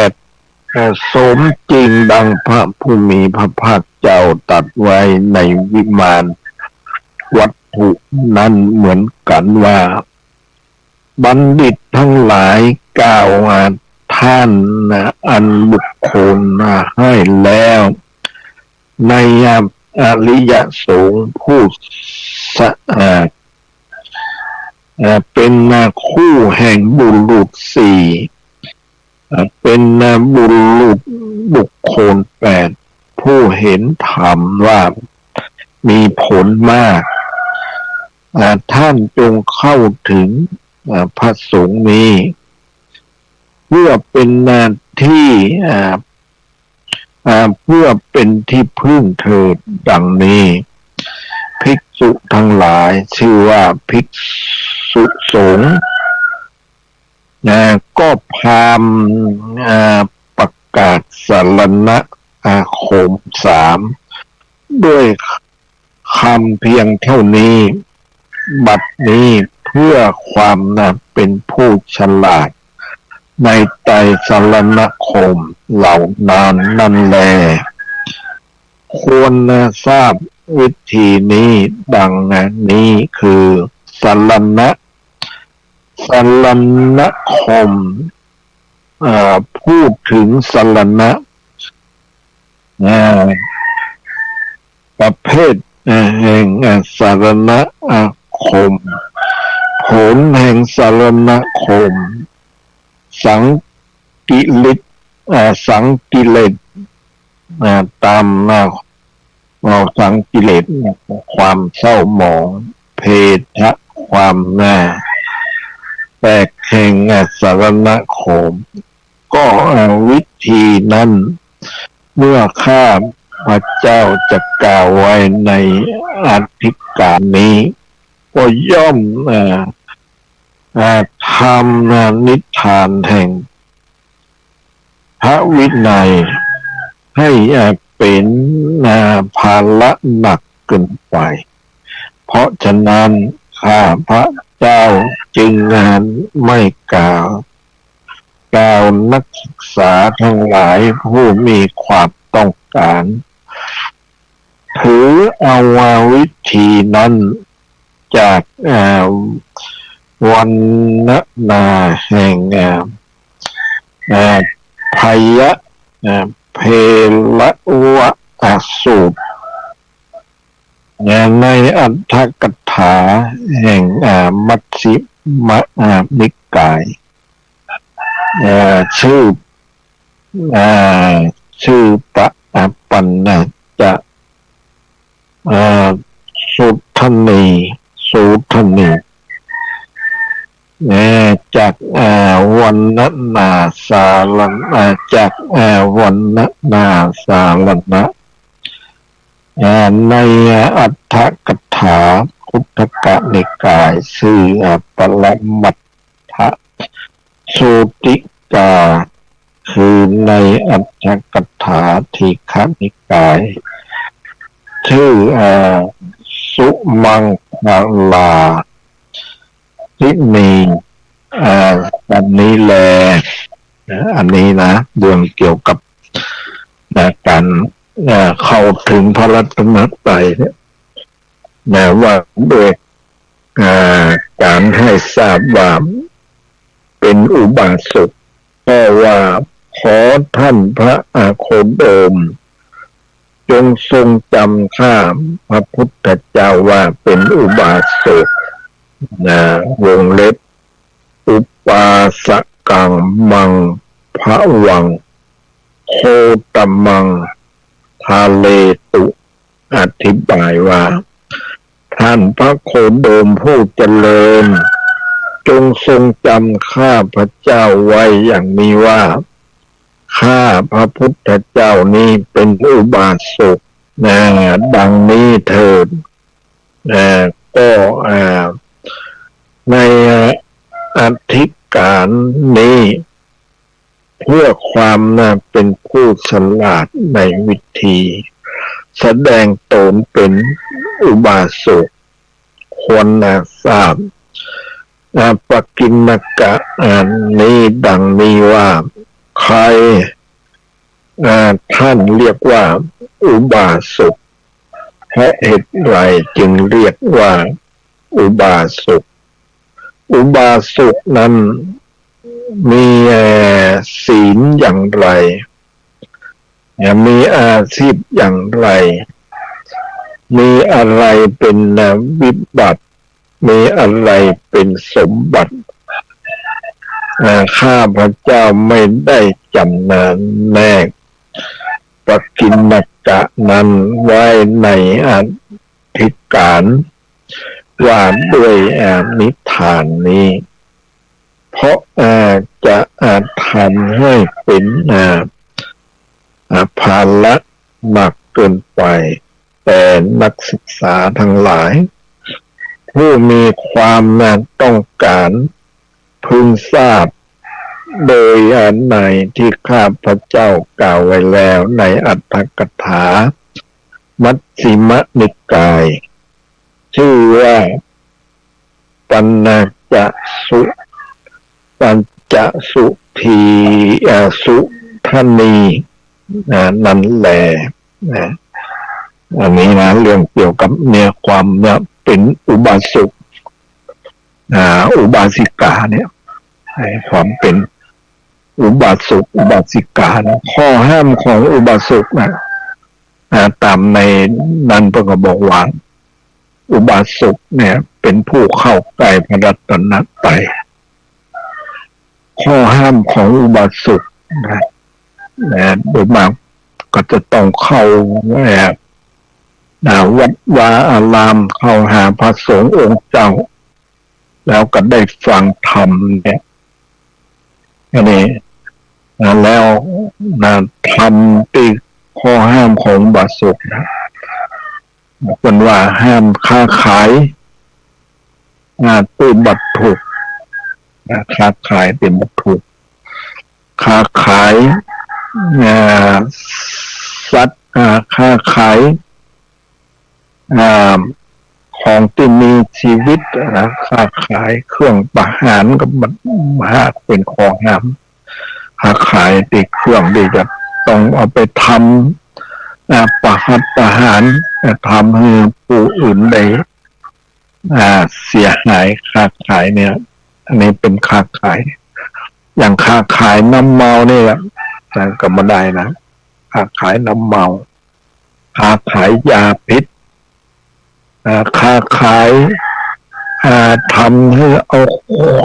8สมจริงดังพระผู้มีพระภาคเจ้าตรัสไว้ในวิมานวัตถุนั้นเหมือนกันว่าบัณฑิตทั้งหลายกล่าวท่านอันบุคคลให้แล้วในอริยสงฆ์ผู้สะอาดเป็นคู่แห่งบุรุษสี่เป็นบุรุษบุคคล8ผู้เห็นธรรมว่ามีผลมากท่านจงเข้าถึงพระสงฆ์นี้เพื่อเป็นที่เพื่อเป็นที่พึ่งเถิดดังนี้ภิกษุทั้งหลายชื่อว่าภิกษุสงฆ์ก็พามประกาศสรณคม3ด้วยคำเพียงเท่านี้บัดนี้เพื่อความเป็นผู้ฉลาดในไตรสรณคมเหล่านั้นนั่นแลควรทราบวิธีนี้ดังนี้คือสรณคมพูดถึงสรณะประเภทแห่งสรณคมผลแห่งสรณคมสังกิเลสตามสังกิเลสความเศร้าหมองเพทะความแตกแห่งสรณคมก็วิธีนั้นเมื่อข้าพระเจ้าจะกล่าวไว้ในอธิการนี้ก็ย่อมทำนิทานแห่งพระวินัยให้เป็นภาระหนักเกินไปเพราะฉะนั้นข้าพระเจ้าจึงไม่กล่าวนักศึกษาทั้งหลายผู้มีความต้องการถือเอาวิธีนั้นจากวันนาแห่งพยะเพลวะสูตรในอัตถกถาแห่งมัชฌิมนิกายชื่อปะปัญจะสุทนีจากวันนาสารณะจากวันนาสารณะในอัตถกถาคุตกนิกายชื่อปรมัตถสูติกาคือในอัตถกถาทีฆนิกายชื่อสุมังคลาทินีอันนี้แลอันนี้นะเรื่องเกี่ยวกับการเข้าถึงพระรัตนตรัยเนี่ยว่าด้วยการให้ทราบว่าเป็นอุบาสกก็ว่าขอท่านพระอาโคโดมจงทรงจำข้าพระพุทธเจ้าว่าเป็นอุบาสกวงเล็บอุปาสกังมังภวังโคตมังทาเลตุอธิบายว่าท่านพระโคโดมผู้เจริญจงทรงจำข้าพระเจ้าไว้อย่างนี้ว่าข้าพระพุทธเจ้านี้เป็นอุบาสกดังนี้เถิดก็ในอธิการนี้เพื่อความเป็นผู้ฉลาดในวิธีแสดงตนเป็นอุบาสกควรทราบ ปกิณกะนี้ดังนี้ว่าใครท่านเรียกว่าอุบาสกเพราะเหตุไรจึงเรียกว่าอุบาสกอุบาสกนั้นมีศีลอย่างไรมีอาชีพอย่างไรมีอะไรเป็นวิบัติมีอะไรเป็นสมบัติข้าพเจ้าไม่ได้จำนานแนกปกิณกะนั้นไว้ในอธิการว่าด้วยนิทานนี้เพราะจะทำให้เป็นภาระหนักเกินไปแต่นักศึกษาทั้งหลายผู้มีความต้องการพึงทราบโดยในที่ข้าพเจ้ากล่าวไว้แล้วในอัตถกถามัชฌิมนิกายชื่อว่าปัญจสุทีสุทนีนั่นแหละอันนี้นะเรื่องเกี่ยวกับความเป็นอุบาสกอุบาสิกาเนี่ยความเป็นอุบาสกอุบาสิกานะข้อห้ามของอุบาสกนะตามในนั้นพระก็บอกว่าอุบาสกเนี่ยเป็นผู้เข้าใกล้พระรัตนตรัยข้อห้ามของอุบาสกนะโดยมากก็จะต้องเข้าวัดวาอารามเข้าหาพระสงฆ์องค์เจ้าแล้วก็ได้ฟังธรรมเนี่ยนี่แล้วธรรมที่ข้อห้ามของอุบาสกนะเป็นว่าห้ามค้าขายด้วยวัตถุค้าขายเป็นวัตถุค้าขายสัตว์ค้าขายของที่มีชีวิตนะค้าขายเครื่องประหารกับมันมาเป็นของห้ามค้าขายติดเครื่องดีจะต้องเอาไปทำประหารทำให้ผู้อื่นได้เสียหายค้าขายเนี่ยอันนี้เป็นค้าขายอย่างค้าขายน้ำเมาเนี่ยก็ไม่ได้นะค้าขายน้ำเมาค้าขายยาพิษค้าขายทำให้เอา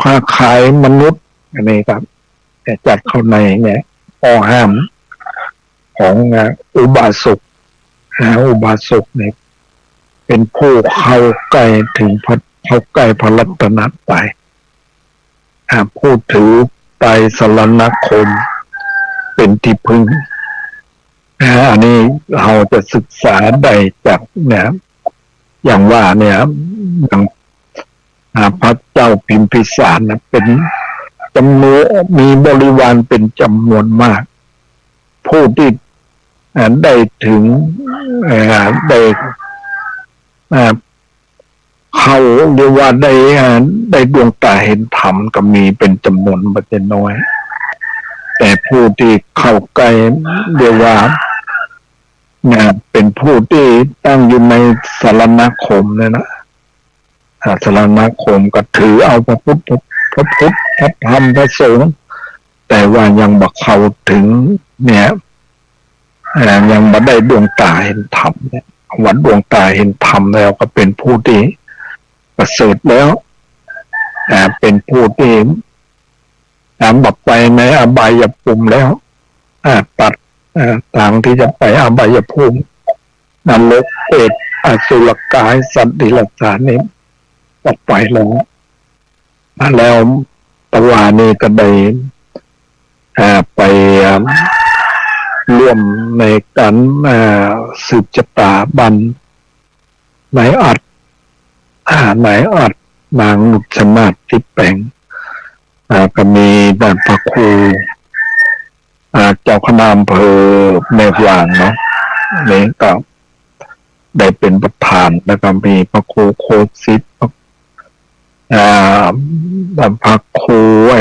ค้าขายมนุษย์อันนี้ครับแต่จัดเข้าในเนี่ยข้อห้ามของอุบาสกอุบาสกเนี่ยเป็นผู้เข้าใกล้ถึงเข้าใกล้พระรัตนตรัยผู้ถือไตรสรณคมเป็นที่พึ่งอันนี้เราจะศึกษาได้จากเนี่ยอย่างว่าเนี่ยอย่างพระเจ้าพิมพิสารนะเป็นจำนวนมีบริวารเป็นจำนวนมากผู้ที่ได้ถึงได้เขาเรียกว่าได้ดวงตาเห็นธรรมก็มีเป็นจำนวนไม่ใช่น้อยแต่ผู้ที่เข้าใกล้เรียกว่าเป็นผู้ที่ตั้งอยู่ในสารณคมเนี่ยนะสารณคมก็ถือเอาพระพุทธพระธรรมพระสงฆ์แต่ว่ายังบ่เข้าถึงเนี่ยยังบ่ได้ดวงตาเห็นธรรมเนี่ยวัดดวงตาเห็นธรรมแล้วก็เป็นผู้ที่ประเสริฐแล้วเป็นผู้ที่บับไปในอบายภูมิแล้วตัดทางที่จะไปอบายภูมินรกเปรตอสุรกายสัตว์ดิลฉานนี่ตัดไปแล้วตะวานี่ก็ได้ไปร่วมในการสืบชะตาบันนายอัดนางนุชนาถที่แปลงก็มีด้านพระครูเจ้าคณะอำเภอแม่วางเนาะนี่ก็ได้เป็นประธานแล้วก็มีพระครูโคสิทธิ์ อ่าแบบพักครูไ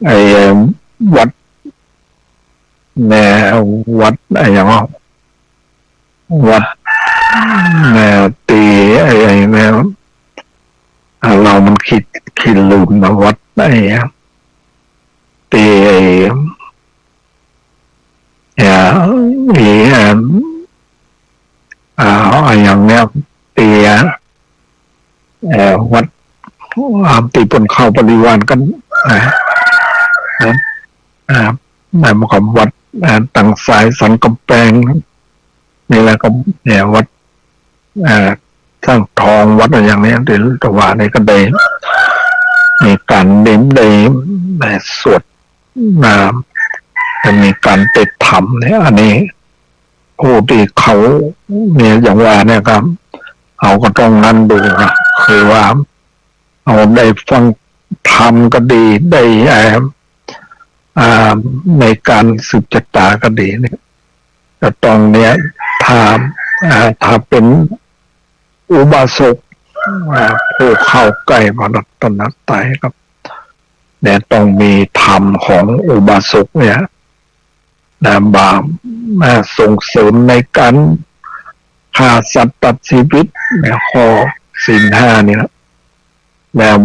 อ้วัดแนววัดไอ้ยังว่าวัดแนวตีไอ้แนวเรามันคิดลืมนะวัดไอ้ตีไอ้อย่างเนี้ยตีวัดตีบนเข้าบริวารกันหมายความวัดต่างสายสันกำแพงนี่แหละก็เนี่ยวัดสร้างทองวัดอะไรอย่างนี้เดี๋ยวตะวันนี้ก็ได้มีการเน้นได้สวดน้ำจะมีการติดธรรมเนี่ยอันนี้ผู้ที่เขาเนี่ยอย่างว่าเนี่ยครับเขาก็ต้องนั่นดูนะคือว่าเอาได้ฟังธรรมก็ดีได้ในการสืบชะตาก็ดีเนี่ยแต่ตรงเนี้ยถ้าเป็นอุบาสกผู้เข้าใกล้พระรัตนตรัยครับเนี่ยต้องมีธรรมของอุบาสกเนี่ยบาปส่งเสริมในการฆ่าสัตว์ตัดชีวิตเนี่ยข้อศีล 5นี่นะแล้ว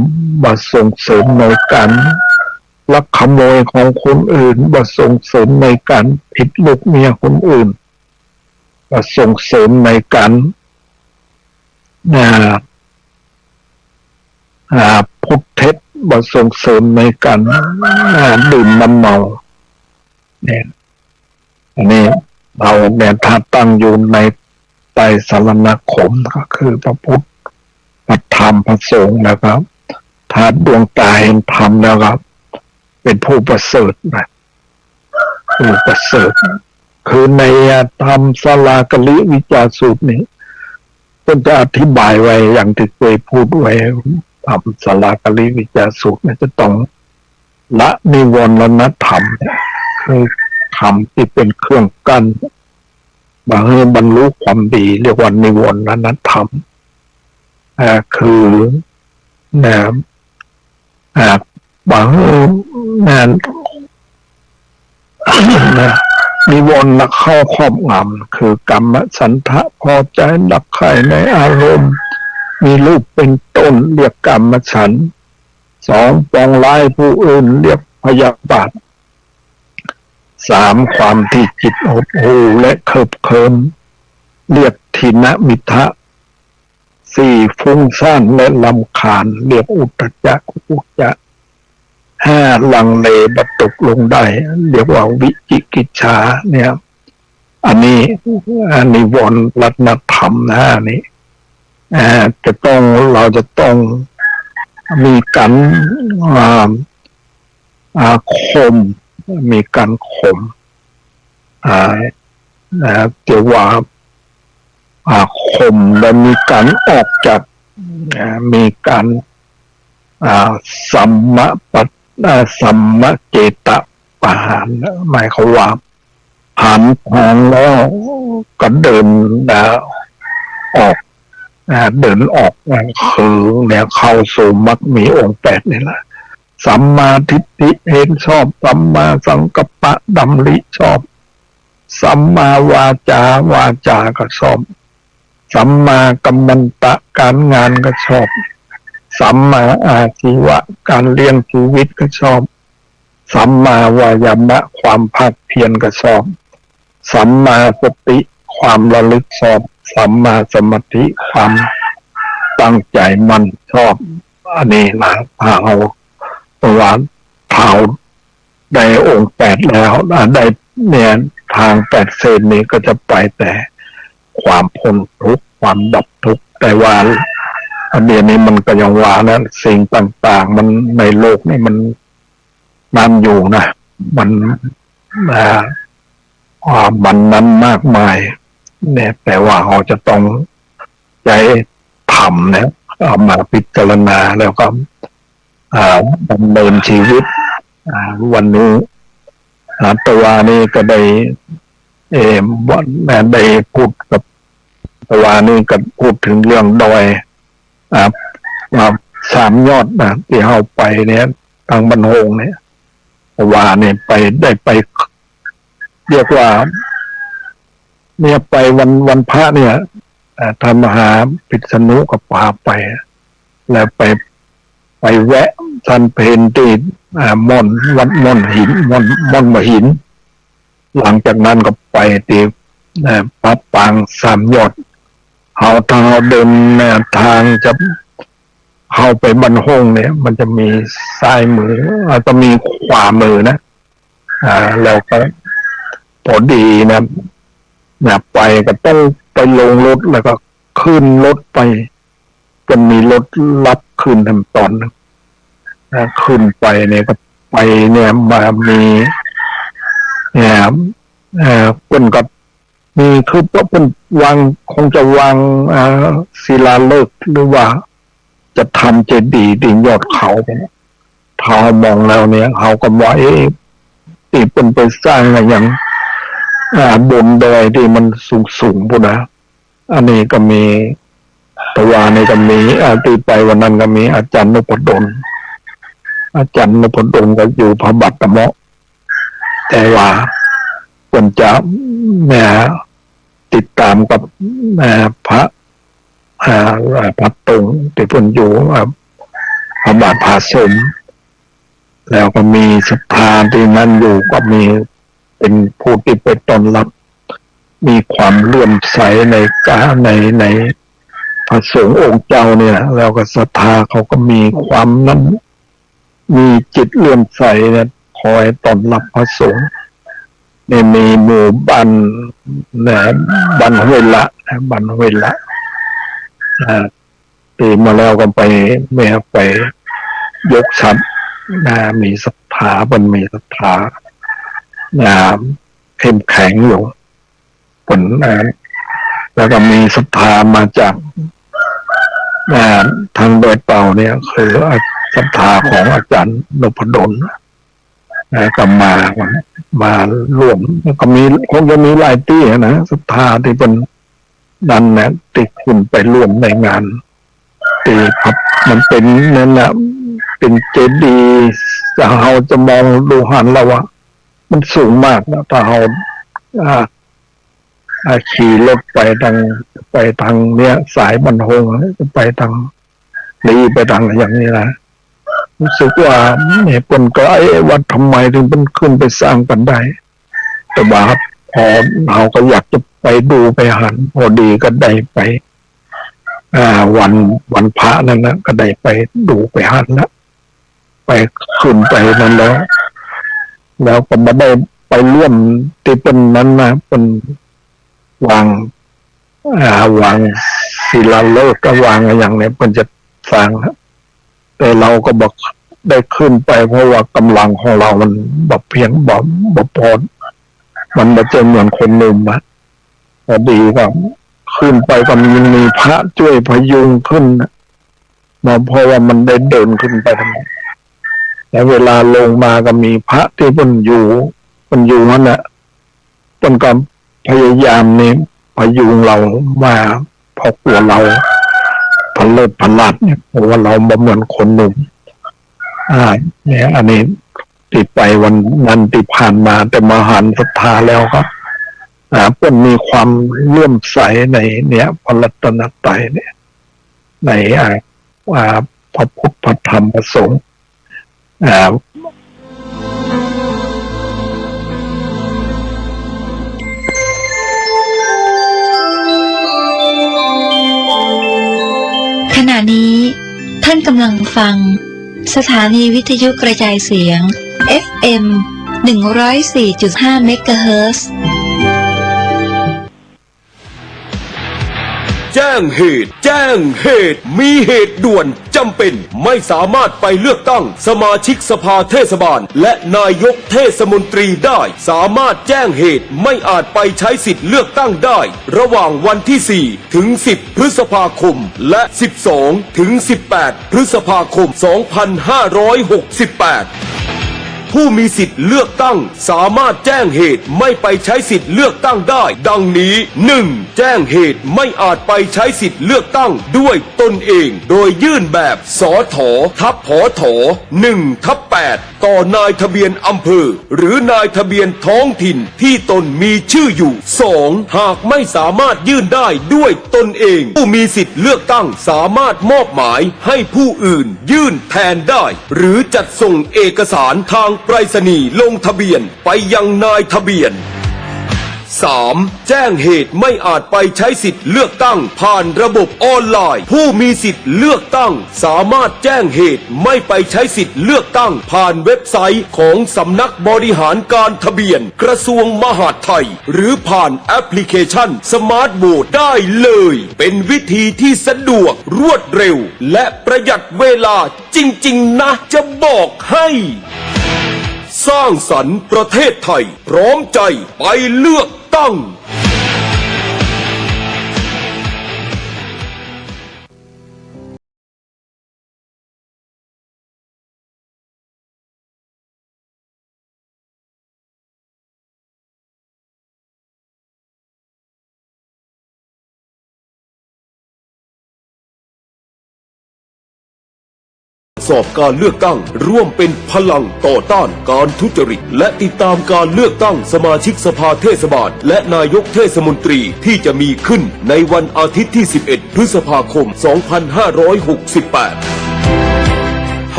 มาส่งเสริมในการลักขโมยของคนอื่นมาส่งเสริมในการผิดลูกเมียคนอื่นมาส่งเสริมในการพูดเท็จมาส่งเสริมในการดื่มน้ำเมาเนี่ยอันนี้เราเนี่ยถ้าตั้งอยู่ในไตรสรณคมก็คือพระพุทธพระธรรมพระสงฆ์นะครับถ้าดวงตาเห็นธรรมแล้วครับเป็นผู้ประเสริฐนะผู้ประเสริฐคือในธรรมสลากลิวิจารสูตรนี้ก็จะอธิบายไว้อย่างที่เคยพูดไว้ธรรมสลากลิวิจารสูตรเนี่ยจะต้องละนิวรณธรรมเนี่ยคือธรรมที่เป็นเครื่องกั้นบางให้บรรลุความดีเรียกว่านิวรณธรรมคือบางนิวรณ์เข้าครอบงำคือกรรมฉันทะพอใจดับใครในอารมณ์มีรูปเป็นต้นเรียกกรรมฉัน 2ปองร้ายผู้อื่นเรียกพยาบาท 3ความที่จิตหดหู่และเคิบเคิมเรียกทินมิทะ 4ฟุ้งซ่านและรำคาญเรียกอุทธัจจะอุจจะ 5ลังเลบัตกลงได้เรียกว่าวิจิกิจฉาเนี่ยอันนี้นิวรณ์รัตนธรรมนี้เราจะต้องมีการข่มมีการข่มเกี่ยวว่าข่มและมีการออกจากมีการสัมมะเจตประหารหมายความว่าหันทางแล้วก็เดินออกเดินออกคือเนี่ยเข้าสู่มรรคมีองค์ 8นี่แหละสัมมาทิฏฐิเห็นชอบสัมมาสังกัปปะดำริชอบสัมมาวาจาก็ชอบสัมมากัมมันตะการงานก็ชอบสัมมาอาชีวะการเลี้ยงชีวิตก็ชอบสัมมาวายามะความภาคเพียรก็ชอบสัมมาสติความระลึกชอบสัมมาสมาธิความตั้งใจมั่นชอบอันนี้นะถ้าเอาตัวเท้าได้องค์ 8แล้วได้เนี่ยทาง8เส้นนี้ก็จะไปแต่ความพ้นทุกข์ความดับทุกข์แต่ว่าอันนี้มันก็ยังว่านะสิ่งต่างๆมันในโลกนี่มันนั่นอยู่นะมันนั้นมากมายเนี่ยแต่ว่าเราจะต้องใจทำเนี่ยเอามาพิจารณาแล้วก็ดำเนินชีวิตวันนี้ตัวนี้ก็ได้ได้พูดกับตัวนี้ก็พูดถึงเรื่องดอย ครับสามยอดนะที่เอาไปเนี่ยทางบันโฮงเนี่ยว่าเนี่ยไปได้ไป เรียกว่าเนี่ยไปวันพระเนี่ยทำมหาพิษณุกับพาไป แล้วไปแวะทันเพนตีม่อนวัดม่อนหินม่อนมหิน หลังจากนั้นก็ไปตีพระปางสามยอดเอาทางเราเดินทางจะเข้าไปบันโฮงเนี่ย มันจะมีซ้ายมือจะมีขวามือนะแล้วก็พอดีนะไปก็ต้องไปลงรถแล้วก็ขึ้นรถไปจนมีรถรับขึ้นทำตอนขึ้นไปเนี่ยก็ไปเนี่ยมามีคนก็มีคือว่าเป็นวางคงจะวางศิลาฤกษ์หรือว่าจะทำเจดีย์ดินยอดเขาเนี่ยเขามองแล้วเนี่ยเขาก็ว่าที่เป็นไปสร้างอะไรอย่างบนดอยที่มันสูงปุ๊นะอันนี้ก็มีตะวันนี่ก็มีตีไปวันนั้นก็มีอาจารย์นพดลก็อยู่พระบัตรตะเมาะแต่ว่าควรจะติดตามกับพระตรงที่เพิ่นอยู่พระบาทผาสมแล้วก็มีศรัทธาที่นั่นอยู่ก็มีเป็นผู้ที่ไปต้อนรับมีความเลื่อมใสในพระสงฆ์องค์เจ้าเนี่ยแล้วก็ศรัทธาเขาก็มีความนั้นมีจิตเลื่อมใสเนี่ยคอยต้อนรับพระสงฆ์เนี่ยมีหมู่บ้านบ้านห้วยละตีมาแล้วก็ไปยกทรัพย์มีศรัทธามีศรัทธาเข้มแข็งอยู่ผลแล้วก็มีศรัทธามาจากทางโดยเปล่าเนี่ยคือศรัทธาของอาจารย์นพดลก็มาร่วมก็มีคงจะมีหลายที่นะศรัทธาที่เป็นนั่นนะติดคุณไปร่วมในงานตีครับมันเป็นนั่นนะเป็นเจดีย์เราจะมองดูหันแล้วว่ามันสูงมากนะถ้าเราขี่รถไปทางเนี้ยสายบันโฮงจะไปทางนี้ไปทางอย่างนี้นะรู้สึกว่าเนี่ยคนก็ว่าทำไมถึงเป็นขึ้นไปสร้างกันได้แต่ว่าพอเราก็อยากจะไปดูไปหันพอดีก็ได้ไปวันพระนั่นนะก็ได้ไปดูไปหันแล้วไปขึ้นไปนั่นแล้วก็มาได้ไปร่วมที่เป็นนั้นนะเป็นวางศิลาฤกษ์ก็วางอย่างนี้เป็นจะสร้างแต่เราก็บอกได้ขึ้นไปเพราะว่ากำลังของเรามันแบบเพียงแบบพอมันมาเจอเหมือนคนหนุ่มอะพอดีก็ขึ้นไปก็มีพระช่วยพยุงขึ้นมาเพราะว่ามันได้เดินขึ้นไปทั้งหมดแล้วเวลาลงมาก็มีพระที่มันอยู่นั่นแหละต้นก็พยายามนี่พยุงเรามาพอกลัวเราพลัดเนี่ยเพราะว่าเราบ่เหมือนคนหนุ่มเนี่ยอันนี้ติดไปวันนั้นที่ผ่านมาแต่มาหันศรัทธาแล้วก็เพิ่นมีความเลื่อมใสในเนี่ยพระรัตนตรัยเนี่ยในพระพุทธพระธรรมพระสงฆ์ขณะนี้ท่านกำลังฟังสถานีวิทยุกระจายเสียง FM 104.5 เมกะเฮิรตซ์ แจ้งเหตุมีเหตุด่วนจำเป็นไม่สามารถไปเลือกตั้งสมาชิกสภาเทศบาลและนายกเทศมนตรีได้สามารถแจ้งเหตุไม่อาจไปใช้สิทธิ์เลือกตั้งได้ระหว่างวันที่ 4 ถึง 10 พฤษภาคมและ 12 ถึง 18 พฤษภาคม 2568 ผู้มีสิทธิ์เลือกตั้งสามารถแจ้งเหตุไม่ไปใช้สิทธิ์เลือกตั้งได้ดังนี้ 1. แจ้งเหตุไม่อาจไปใช้สิทธิ์เลือกตั้งด้วยตนเองโดยยื่นแบบสถทับผถ1/8ต่อนายทะเบียนอำเภอหรือนายทะเบียนท้องถิ่นที่ตนมีชื่ออยู่ 2. หากไม่สามารถยื่นได้ด้วยตนเองผู้มีสิทธิ์เลือกตั้งสามารถมอบหมายให้ผู้อื่นยื่นแทนได้หรือจัดส่งเอกสารทางไปรษณีย์ลงทะเบียนไปยังนายทะเบียน 3. แจ้งเหตุไม่อาจไปใช้สิทธิ์เลือกตั้งผ่านระบบออนไลน์ผู้มีสิทธิ์เลือกตั้งสามารถแจ้งเหตุไม่ไปใช้สิทธิ์เลือกตั้งผ่านเว็บไซต์ของสำนักบริหารการทะเบียนกระทรวงมหาดไทยหรือผ่านแอปพลิเคชันสมาร์ทโหวตได้เลยเป็นวิธีที่สะดวกรวดเร็วและประหยัดเวลาจริงๆนะจะบอกให้สร้างสรรค์ประเทศไทยพร้อมใจไปเลือกตั้งสอบการเลือกตั้งร่วมเป็นพลังต่อต้านการทุจริตและติดตามการเลือกตั้งสมาชิกสภาเทศบาลและนายกเทศมนตรีที่จะมีขึ้นในวันอาทิตย์ที่ 11 พฤษภาคม 2568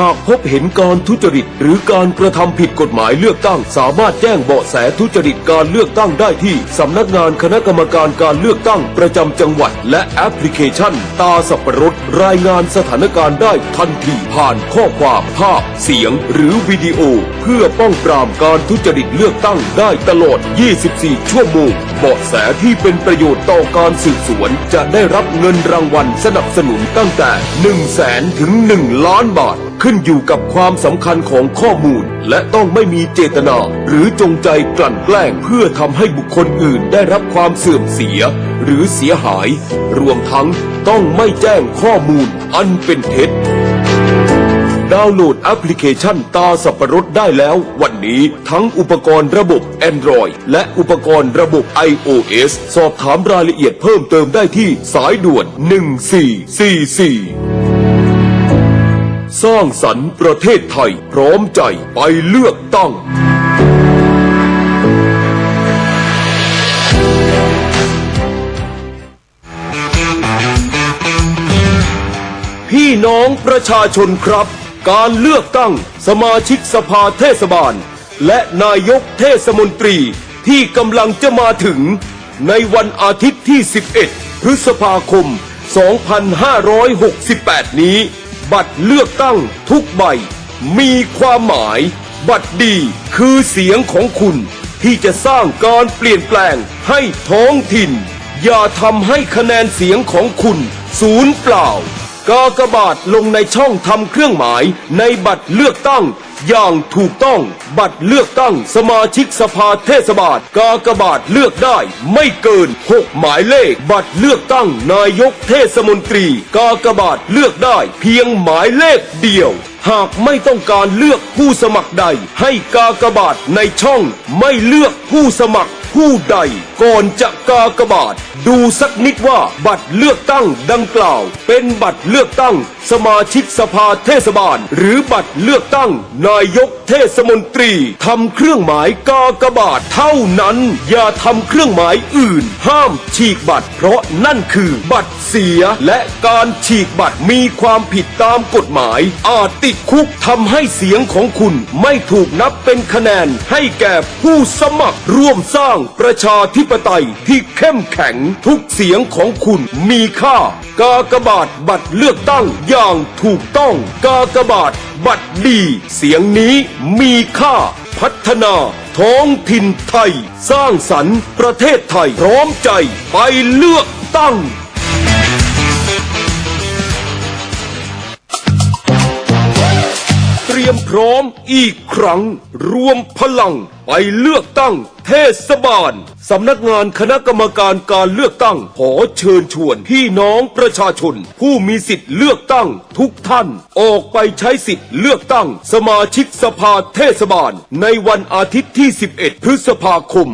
หากพบเห็นการทุจริตหรือการกระทำผิดกฎหมายเลือกตั้งสามารถแจ้งเบาะแสทุจริตการเลือกตั้งได้ที่สำนักงานคณะกรรมการการเลือกตั้งประจำจังหวัดและแอปพลิเคชันตาสับปะรดรายงานสถานการณ์ได้ทันทีผ่านข้อความภาพเสียงหรือวิดีโอเพื่อป้องปรามการทุจริตเลือกตั้งได้ตลอด 24 ชั่วโมงเบาะแสที่เป็นประโยชน์ต่อการสืบสวนจะได้รับเงินรางวัลสนับสนุนตั้งแต่ 100,000 ถึง 1 ล้านบาทขึ้นอยู่กับความสำคัญของข้อมูลและต้องไม่มีเจตนาหรือจงใจกลั่นแกล้งเพื่อทำให้บุคคลอื่นได้รับความเสื่อมเสียหรือเสียหายรวมทั้งต้องไม่แจ้งข้อมูลอันเป็นเท็จดาวน์โหลดแอปพลิเคชันตาสับปะรดได้แล้ววันนี้ทั้งอุปกรณ์ระบบ Android และอุปกรณ์ระบบ iOS สอบถามรายละเอียดเพิ่มเติมได้ที่สายด่วน 1444สร้างสรรค์ประเทศไทยพร้อมใจไปเลือกตั้งพี่น้องประชาชนครับการเลือกตั้งสมาชิกสภาเทศบาลและนายกเทศมนตรีที่กำลังจะมาถึงในวันอาทิตย์ที่ 11 พฤษภาคม 2568 นี้บัตรเลือกตั้งทุกใบมีความหมายบัตรดีคือเสียงของคุณที่จะสร้างการเปลี่ยนแปลงให้ท้องถิ่นอย่าทำให้คะแนนเสียงของคุณสูญเปล่ากากบาทลงในช่องทำเครื่องหมายในบัตรเลือกตั้งอย่างถูกต้องบัตรเลือกตั้งสมาชิกสภาเทศบาลกากบาทเลือกได้ไม่เกิน6หมายเลขบัตรเลือกตั้งนายกเทศมนตรีกากบาทเลือกได้เพียงหมายเลขเดียวหากไม่ต้องการเลือกผู้สมัครใดให้กากบาทในช่องไม่เลือกผู้สมัครผู้ใดก่อนจะกากบาทดูสักนิดว่าบัตรเลือกตั้งดังกล่าวเป็นบัตรเลือกตั้งสมาชิกสภาเทศบาลหรือบัตรเลือกตั้งนายกเทศมนตรีทำเครื่องหมายกากบาทเท่านั้นอย่าทำเครื่องหมายอื่นห้ามฉีกบัตรเพราะนั่นคือบัตรเสียและการฉีกบัตรมีความผิดตามกฎหมายอาจติดคุกทำให้เสียงของคุณไม่ถูกนับเป็นคะแนนให้แก่ผู้สมัครร่วมสร้างประชาธิปไตยที่เข้มแข็งทุกเสียงของคุณมีค่ากากบาทบัตรเลือกตั้งอย่างถูกต้องกากบาทบัตรดีเสียงนี้มีค่าพัฒนาท้องถิ่นไทยสร้างสรรค์ประเทศไทยพร้อมใจไปเลือกตั้งเตรียมพร้อมอีกครั้งรวมพลังไปเลือกตั้งเทศบาล สำนักงานคณะกรรมการการเลือกตั้งขอเชิญชวนพี่น้องประชาชนผู้มีสิทธิ์เลือกตั้งทุกท่านออกไปใช้สิทธิ์เลือกตั้งสมาชิกสภาเทศบาลในวันอาทิตย์ที่ 11 พฤษภาคม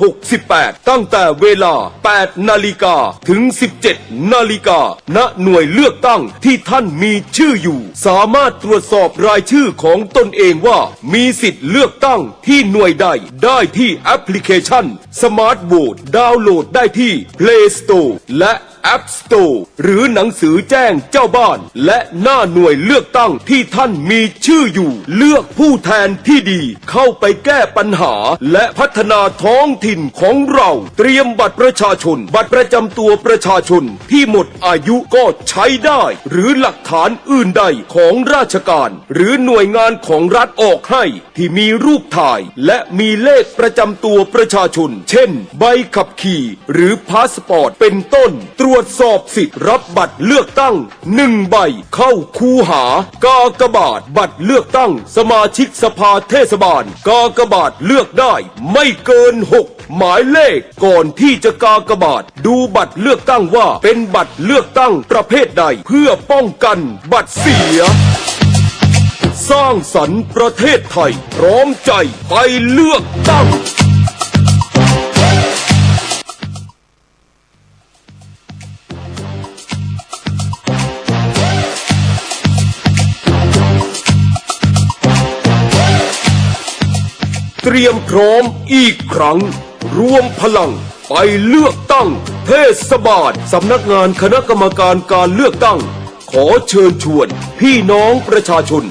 2568 ตั้งแต่เวลา 8 นาฬิกาถึง 17 นาฬิกาณหน่วยเลือกตั้งที่ท่านมีชื่ออยู่สามารถตรวจสอบรายชื่อของตนเองว่ามีสิทธิ์เลือกตั้งที่หน่วยใดได้ที่แอปพลิเคชัน Smart Vote ดาวน์โหลดได้ที่ Play Store และ App Store หรือหนังสือแจ้งเจ้าบ้านและหน้าหน่วยเลือกตั้งที่ท่านมีชื่ออยู่เลือกผู้แทนที่ดีเข้าไปแก้ปัญหาและพัฒนาท้องถิ่นของเราเตรียมบัตรประชาชนบัตรประจำตัวประชาชนที่หมดอายุก็ใช้ได้หรือหลักฐานอื่นใดของราชการหรือหน่วยงานของรัฐออกให้ที่มีรูปถ่ายและมีเลขประจำตัวประชาชนเช่นใบขับขี่หรือพาสปอร์ตเป็นต้นตรวจสอบสิทธิ์รับบัตรเลือกตั้ง1 ใบเข้าคูหากากบาทบัตรเลือกตั้งสมาชิกสภาเทศบาลกากบาทเลือกได้ไม่เกิน 6 หมายเลขก่อนที่จะกากบาทดูบัตรเลือกตั้งว่าเป็นบัตรเลือกตั้งประเภทใดเพื่อป้องกันบัตรเสียสร้างสรรค์ประเทศไทยพร้อมใจไปเลือกตั้งเตรียมพร้อมอีกครั้งรวมพลังไปเลือกตั้งเทศบาลสำนักงานคณะกรรมการการเลือกตั้งขอเชิญชวนพี่น้องประชาชน